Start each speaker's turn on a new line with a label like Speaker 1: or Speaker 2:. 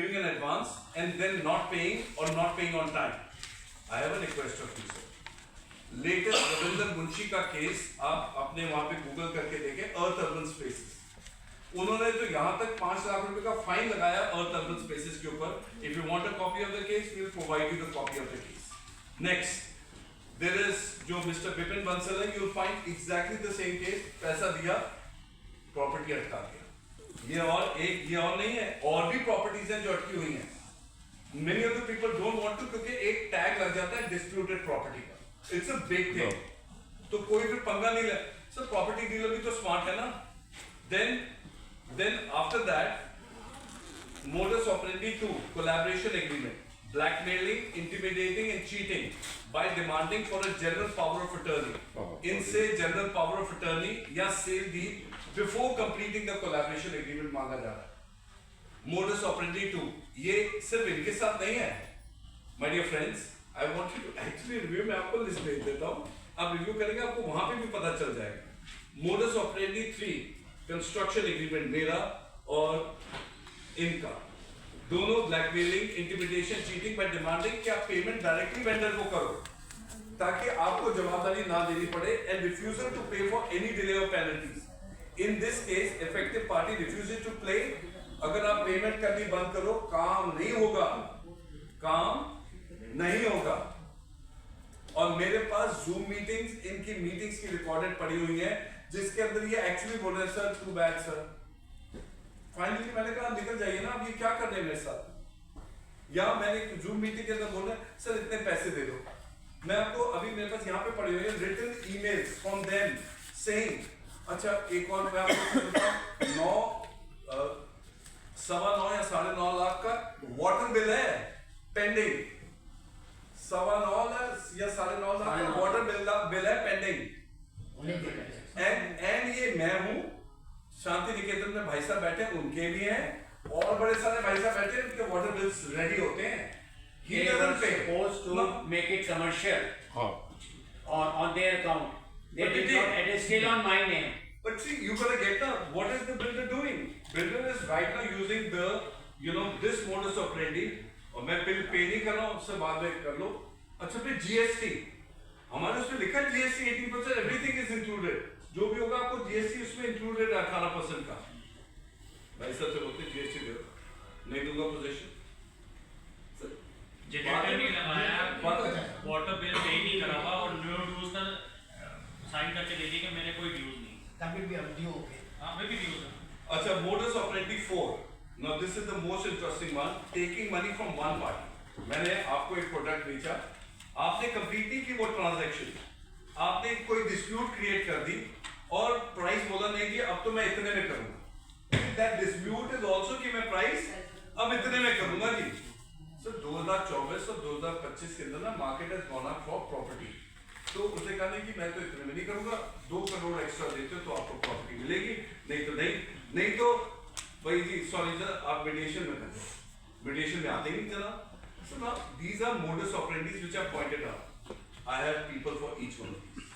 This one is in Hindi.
Speaker 1: Giving an advance and then not paying or not paying on time. I have a request of you, sir. Latest Ravinder Munshi का केस आप अपने वहां पे गूगल करके देखें, अर्थ अर्बन स्पेसेस। उन्होंने तो यहाँ तक 5 लाख रुपए का फाइन लगाया अर्थ अर्बन स्पेसेस के ऊपर। If you want a copy of the case, we will provide you the copy of the case. Next, there is जो Mr. Bipin Bansal है, you will find exactly the same case. पैसा दिया, प्रॉपर्टी अटका दिया। ये और नहीं है, और भी प्रॉपर्टीज हैं जो अटकी हुई हैं। Many of the people don't want to क्योंकि एक टैग लग जाता है डिस्प्यूटेड प्रॉपर्टी का। It's a big thing. तो कोई फिर पंगा नहीं ले। सर प्रॉपर्टी डीलर भी तो स्मार्ट है ना। Then after that, modus operandi 2, collaboration agreement, blackmailing, intimidating and cheating by demanding for a general power of attorney. इनसे general power of attorney या sale deed before completing the collaboration agreement मांगा जा रहा है। Modus operandi 2, ये सिर्फ इनके साथ नहीं है। My dear friends, I want you to actually review, मैं आपको लिस्ट भेज देता हूँ, आप रिव्यू करेंगे, आपको वहां पे भी पता चल जाएगा। Modus operandi 3, कंस्ट्रक्शन एग्रीमेंट मेरा और इनका, दोनों blackmailing, intimidation, cheating by demanding कि आप पेमेंट डायरेक्टली वेंडर को करो ताकि आपको जवाबदारी ना देनी पड़े, and refusal to pay for any delay और penalties. In this case effective party refuses to pay. अगर आप पेमेंट करनी बंद करो, काम नहीं होगा, काम नहीं होगा। और मेरे पास जूम मीटिंग्स, इनकी मीटिंग्स की रिकॉर्डेड पड़ी हुई है जिसके अंदर ये एक्चुअली बोल रहे हैं, sir too bad sir. Finally मैंने कहा निकल जाइए ना, अब ये क्या कर रहे हैं मेरे साथ। या मैंने जूम मीटिंग के अंदर बोल रहे हैं, सर इतने पैसे दे दो। मैं आपको अभी मेरे पास यहाँ पे पड़ी हुई है written emails from them saying. अच्छा एक और मैं आपको बताऊं, 9.25 या 9.5 लाख का वाटर बिल है पेंडिंग। 9.25 या 9.5 लाख का वाटर बिल है पेंडिंग। एंड ये मैं हूं, शांति निकेतन में भाई साहब बैठे, उनके भी हैं, और बड़े सारे भाई साहब बैठे हैं, उनके वाटर बिल्स रेडी होते हैं। He doesn't pay.
Speaker 2: Supposed to make it commercial on their account. They did not. It is still on my name.
Speaker 1: But see, you gotta get now. What is the builder doing? Builder is right now using the, this modus operandi. और मैं बिल पे नहीं कर रहा हूँ, उससे बाद में कर लो। अच्छा फिर GST, हमारे उसमें लिखा है GST 18%, एवरीथिंग इज इंक्लूडेड। जो भी होगा आपको GST उसमें इंक्लूडेड है 18% का। भाई साहब से बोलते GST दे दो, नहीं दूंगा पोजीशन।
Speaker 3: जनरेटर नहीं लगाया, वाटर बिल पे नहीं करा हुआ और नो ड्यूज का साइन करके दे दिया कि मेरे कोई ड्यूज नहीं।
Speaker 2: तभी भी अब ड्यू हो गए।
Speaker 3: हाँ मैं भी ड्यूज है।
Speaker 1: अच्छा modus operandi 4, now this is the most interesting one, taking money from one party। मैंने आपको एक प्रोडक्ट बेचा, आपने कंप्लीट नहीं की वो ट्रांजैक्शन, आपने कोई डिस्प्यूट क्रिएट कर दी और प्राइस बोला नहीं कि अब तो मैं इतने में करूंगा। दैट डिस्प्यूट इज आल्सो कि मैं प्राइस अब इतने में करूंगा जी। सो 2024 और 2025 के अंदर ना market has gone up for property. तो उसे कहने की मैं तो इतने में नहीं करूंगा, 2 करोड़ एक्स्ट्रा देते हो तो आपको प्रॉपर्टी मिलेगी, नहीं तो नहीं तो भाई जी सॉरी सर आप मीडिएशन में कर दो। मीडिएशन में आते ही नहीं चला। So now these are modus operandi which are pointed out. I have people for each one of these.